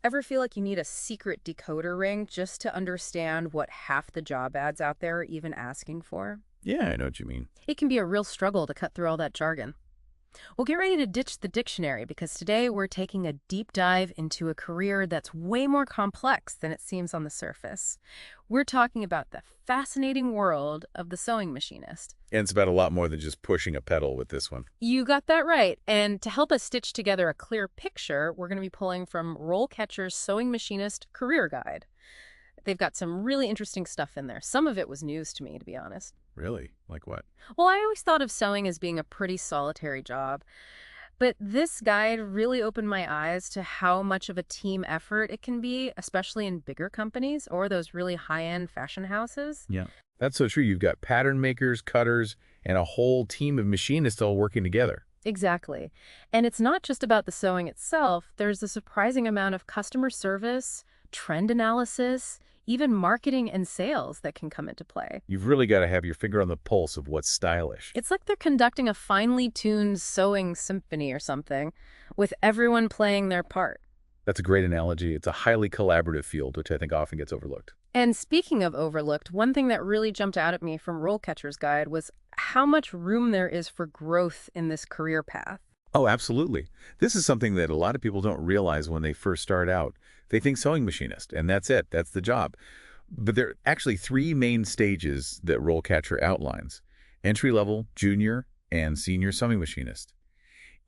Ever feel like you need a secret decoder ring just to understand what half the job ads out there are even asking for? Yeah, I know what you mean. It can be a real struggle to cut through all that jargon. Well, get ready to ditch the dictionary because today we're taking a deep dive into a career that's way more complex than it seems on the surface. We're talking about the fascinating world of the sewing machinist. And it's about a lot more than just pushing a pedal with this one. You got that right. And to help us stitch together a clear picture, we're going to be pulling from RoleCatcher's Sewing Machinist Career Guide. They've got some really interesting stuff in there. Some of it was news to me, to be honest. Really? Like what? Well, I always thought of sewing as being a pretty solitary job, but this guide really opened my eyes to how much of a team effort it can be, especially in bigger companies or those really high-end fashion houses. Yeah. That's so true. You've got pattern makers, cutters, and a whole team of machinists all working together. Exactly. And it's not just about the sewing itself. There's a surprising amount of customer service, trend analysis, even marketing and sales that can come into play. You've really got to have your finger on the pulse of what's stylish. It's like they're conducting a finely tuned sewing symphony or something, with everyone playing their part. That's a great analogy. It's a highly collaborative field, which I think often gets overlooked. And speaking of overlooked, one thing that really jumped out at me from RoleCatcher's Guide was how much room there is for growth in this career path. Oh, absolutely. This is something that a lot of people don't realize when they first start out. They think sewing machinist, and that's it. That's the job. But there are actually three main stages that RoleCatcher outlines: entry-level, junior, and senior sewing machinist.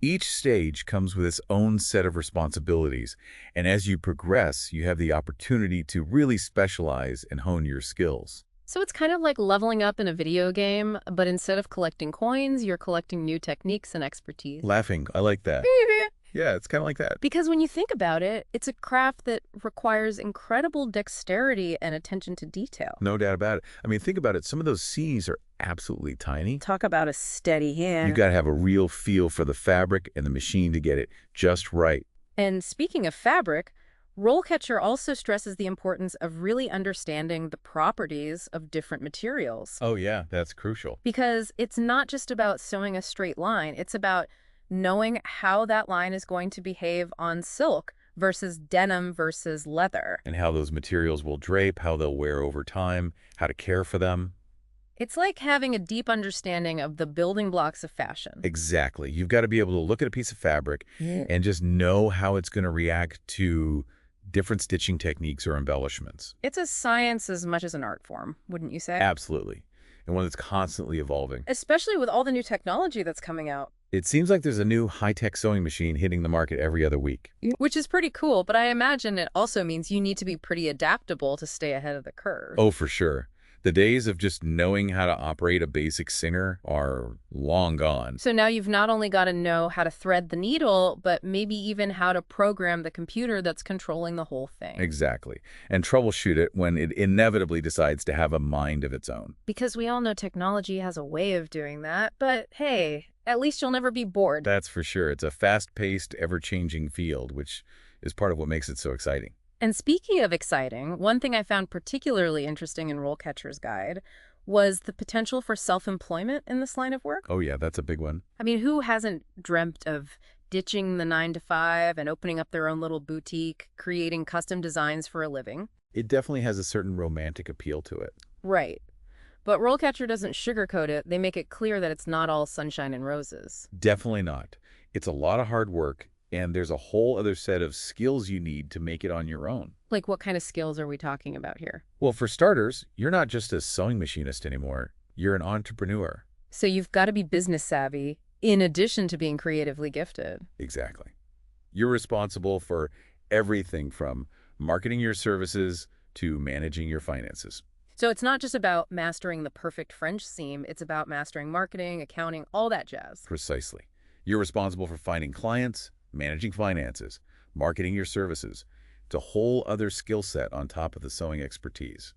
Each stage comes with its own set of responsibilities, and as you progress, you have the opportunity to really specialize and hone your skills. So it's kind of like leveling up in a video game, but instead of collecting coins, you're collecting new techniques and expertise. Laughing, I like that. Yeah, it's kind of like that. Because when you think about it, it's a craft that requires incredible dexterity and attention to detail. No doubt about it. I mean, think about it. Some of those C's are absolutely tiny. Talk about a steady hand. You got to have a real feel for the fabric and the machine to get it just right. And speaking of fabric, RoleCatcher also stresses the importance of really understanding the properties of different materials. Oh, yeah, that's crucial. Because it's not just about sewing a straight line, it's about knowing how that line is going to behave on silk versus denim versus leather. And how those materials will drape, how they'll wear over time, how to care for them. It's like having a deep understanding of the building blocks of fashion. Exactly. You've got to be able to look at a piece of fabric and just know how it's going to react to different stitching techniques or embellishments. It's a science as much as an art form, wouldn't you say? Absolutely. And one that's constantly evolving. Especially with all the new technology that's coming out. It seems like there's a new high-tech sewing machine hitting the market every other week. Which is pretty cool, but I imagine it also means you need to be pretty adaptable to stay ahead of the curve. Oh, for sure. The days of just knowing how to operate a basic singer are long gone. So now you've not only got to know how to thread the needle, but maybe even how to program the computer that's controlling the whole thing. Exactly. And troubleshoot it when it inevitably decides to have a mind of its own. Because we all know technology has a way of doing that, but hey, at least you'll never be bored. That's for sure. It's a fast-paced, ever-changing field, which is part of what makes it so exciting. And speaking of exciting, one thing I found particularly interesting in RoleCatcher's Guide was the potential for self-employment in this line of work. Oh yeah, that's a big one. I mean, who hasn't dreamt of ditching the 9 to 5 and opening up their own little boutique, creating custom designs for a living? It definitely has a certain romantic appeal to it. Right. But RoleCatcher doesn't sugarcoat it. They make it clear that it's not all sunshine and roses. Definitely not. It's a lot of hard work, and there's a whole other set of skills you need to make it on your own. Like, what kind of skills are we talking about here? Well, for starters, you're not just a sewing machinist anymore. You're an entrepreneur. So you've got to be business savvy, in addition to being creatively gifted. Exactly. You're responsible for everything from marketing your services to managing your finances. So it's not just about mastering the perfect French seam, it's about mastering marketing, accounting, all that jazz. Precisely. You're responsible for finding clients, managing finances, marketing your services. It's a whole other skill set on top of the sewing expertise.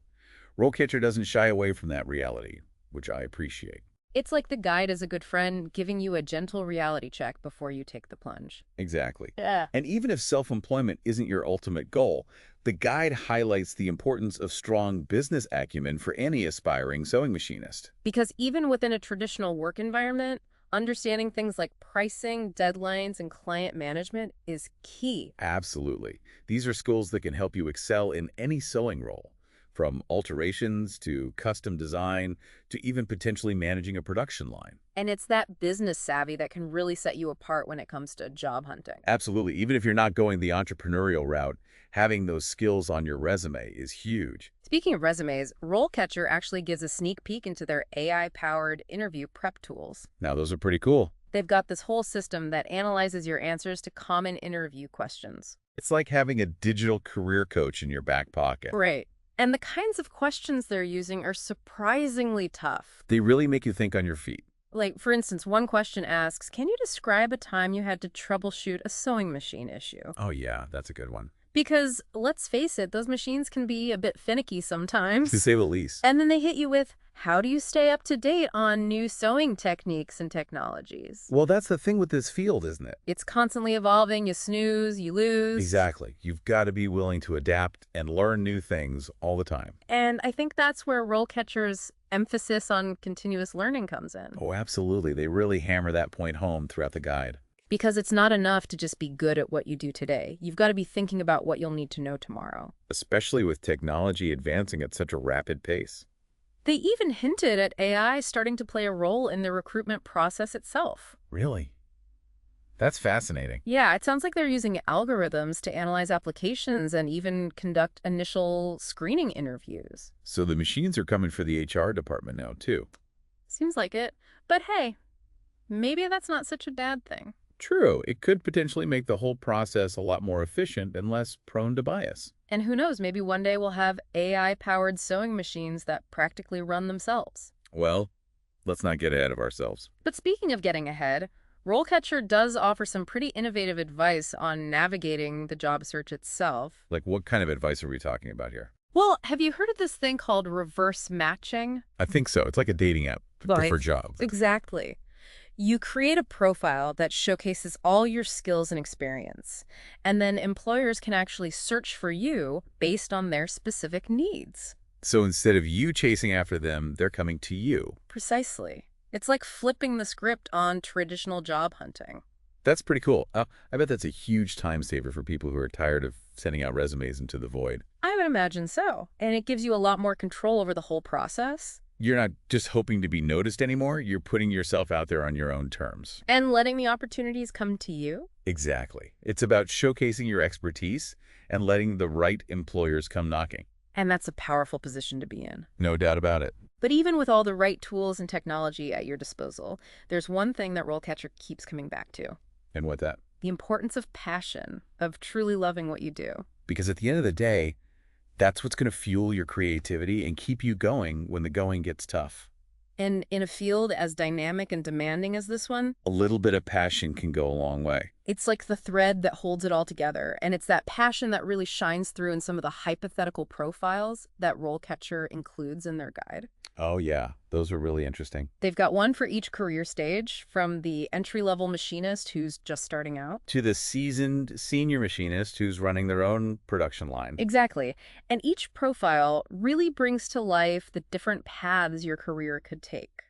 RoleCatcher doesn't shy away from that reality, which I appreciate. It's like the guide is a good friend giving you a gentle reality check before you take the plunge. Exactly. Yeah. And even if self-employment isn't your ultimate goal, the guide highlights the importance of strong business acumen for any aspiring sewing machinist. Because even within a traditional work environment, understanding things like pricing, deadlines, and client management is key. Absolutely. These are skills that can help you excel in any sewing role, from alterations to custom design to even potentially managing a production line. And it's that business savvy that can really set you apart when it comes to job hunting. Absolutely. Even if you're not going the entrepreneurial route, having those skills on your resume is huge. Speaking of resumes, RoleCatcher actually gives a sneak peek into their AI-powered interview prep tools. Now, those are pretty cool. They've got this whole system that analyzes your answers to common interview questions. It's like having a digital career coach in your back pocket. Right. And the kinds of questions they're using are surprisingly tough. They really make you think on your feet. Like, for instance, one question asks, can you describe a time you had to troubleshoot a sewing machine issue? Oh, yeah, that's a good one. Because, let's face it, those machines can be a bit finicky sometimes. To say the least. And then they hit you with, how do you stay up to date on new sewing techniques and technologies? Well, that's the thing with this field, isn't it? It's constantly evolving. You snooze, you lose. Exactly. You've got to be willing to adapt and learn new things all the time. And I think that's where RoleCatcher's emphasis on continuous learning comes in. Oh, absolutely. They really hammer that point home throughout the guide. Because it's not enough to just be good at what you do today. You've got to be thinking about what you'll need to know tomorrow. Especially with technology advancing at such a rapid pace. They even hinted at AI starting to play a role in the recruitment process itself. Really? That's fascinating. Yeah, it sounds like they're using algorithms to analyze applications and even conduct initial screening interviews. So the machines are coming for the HR department now, too. Seems like it. But hey, maybe that's not such a bad thing. True. It could potentially make the whole process a lot more efficient and less prone to bias. And who knows, maybe one day we'll have AI-powered sewing machines that practically run themselves. Well, let's not get ahead of ourselves. But speaking of getting ahead, RoleCatcher does offer some pretty innovative advice on navigating the job search itself. Like, what kind of advice are we talking about here? Well, have you heard of this thing called reverse matching? I think so. It's like a dating app Right. for jobs. Exactly. You create a profile that showcases all your skills and experience, and then employers can actually search for you based on their specific needs. So instead of you chasing after them, they're coming to you. Precisely. It's like flipping the script on traditional job hunting. That's pretty cool. I bet that's a huge time saver for people who are tired of sending out resumes into the void. I would imagine so. And it gives you a lot more control over the whole process. You're not just hoping to be noticed anymore. You're putting yourself out there on your own terms. And letting the opportunities come to you. Exactly. It's about showcasing your expertise and letting the right employers come knocking. And that's a powerful position to be in. No doubt about it. But even with all the right tools and technology at your disposal, there's one thing that RoleCatcher keeps coming back to. And what that? The importance of passion, of truly loving what you do. Because at the end of the day, that's what's going to fuel your creativity and keep you going when the going gets tough. And in a field as dynamic and demanding as this one, A little bit of passion can go a long way. it's like the thread that holds it all together. And it's that passion that really shines through in some of the hypothetical profiles that RoleCatcher includes in their guide. Oh, yeah. Those are really interesting. They've got one for each career stage, from the entry-level machinist who's just starting out. To the seasoned senior machinist who's running their own production line. Exactly. And each profile really brings to life the different paths your career could take.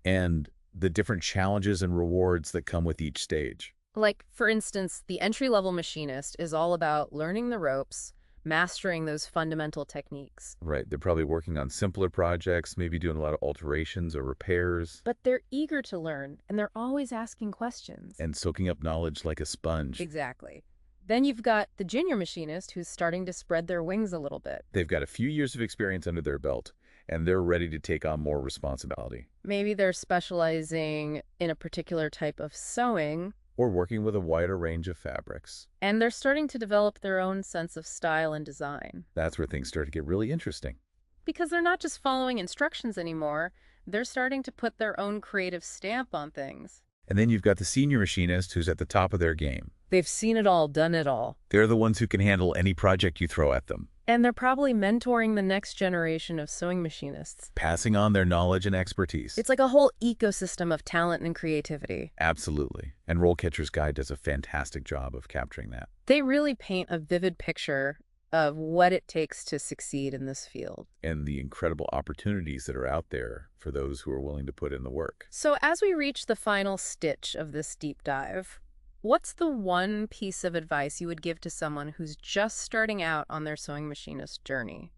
And the different challenges and rewards that come with each stage. Like, for instance, the entry-level machinist is all about learning the ropes, mastering those fundamental techniques. Right. They're probably working on simpler projects, maybe doing a lot of alterations or repairs. But they're eager to learn, and they're always asking questions. And soaking up knowledge like a sponge. Exactly. Then you've got the junior machinist who's starting to spread their wings a little bit. They've got a few years of experience under their belt, and they're ready to take on more responsibility. Maybe they're specializing in a particular type of sewing, Or working with a wider range of fabrics. and they're starting to develop their own sense of style and design. That's where things start to get really interesting. Because they're not just following instructions anymore, they're starting to put their own creative stamp on things. And then you've got the senior machinist who's at the top of their game. They've seen it all, done it all. They're the ones who can handle any project you throw at them, And they're probably mentoring the next generation of sewing machinists. passing on their knowledge and expertise. It's like a whole ecosystem of talent and creativity. Absolutely. And RoleCatcher's Guide does a fantastic job of capturing that. They really paint a vivid picture of what it takes to succeed in this field. And the incredible opportunities that are out there for those who are willing to put in the work. So as we reach the final stitch of this deep dive, what's the one piece of advice you would give to someone who's just starting out on their sewing machinist journey?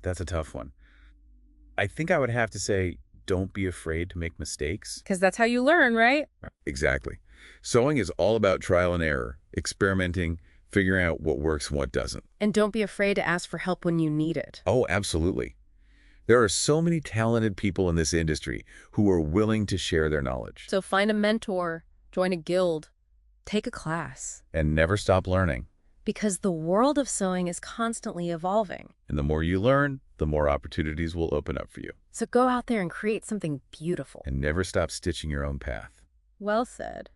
That's a tough one. I think I would have to say, don't be afraid to make mistakes. Because that's how you learn, right? Exactly. Sewing is all about trial and error, experimenting, figuring out what works and what doesn't. And don't be afraid to ask for help when you need it. Oh, absolutely. There are so many talented people in this industry who are willing to share their knowledge. So find a mentor, join a guild, take a class. And never stop learning. Because the world of sewing is constantly evolving. And the more you learn, the more opportunities will open up for you. So go out there and create something beautiful. And never stop stitching your own path. Well said.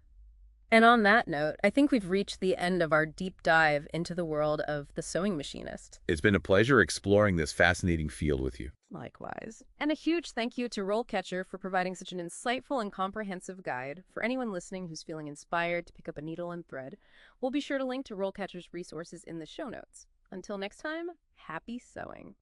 And on that note, I think we've reached the end of our deep dive into the world of the sewing machinist. It's been a pleasure exploring this fascinating field with you. Likewise. And a huge thank you to RoleCatcher for providing such an insightful and comprehensive guide. For anyone listening who's feeling inspired to pick up a needle and thread, we'll be sure to link to RoleCatcher's resources in the show notes. Until next time, happy sewing.